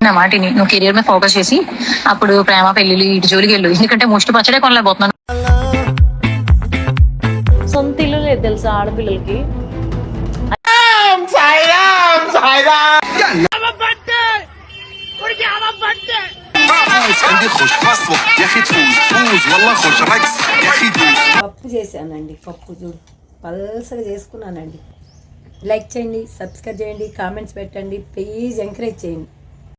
నా మాటిని నువ్వు కెరియర్ మీద ఫోకస్ చేసి అప్పుడు ప్రేమ పెళ్లి ఇటు జోలికి వెళ్ళు. ఎందుకంటే ముష్టి పచ్చడే కొనలేకపోతున్నాను. సొంత ఇల్లు లేదు తెలుసా ఆడపిల్లలకి. పప్పు చేశానండి, పప్పు చూడు పల్సగా చేసుకున్నానండి. లైక్ చేయండి, సబ్స్క్రైబ్ చేయండి, కామెంట్స్ పెట్టండి, ప్లీజ్ ఎంకరేజ్ చేయండి.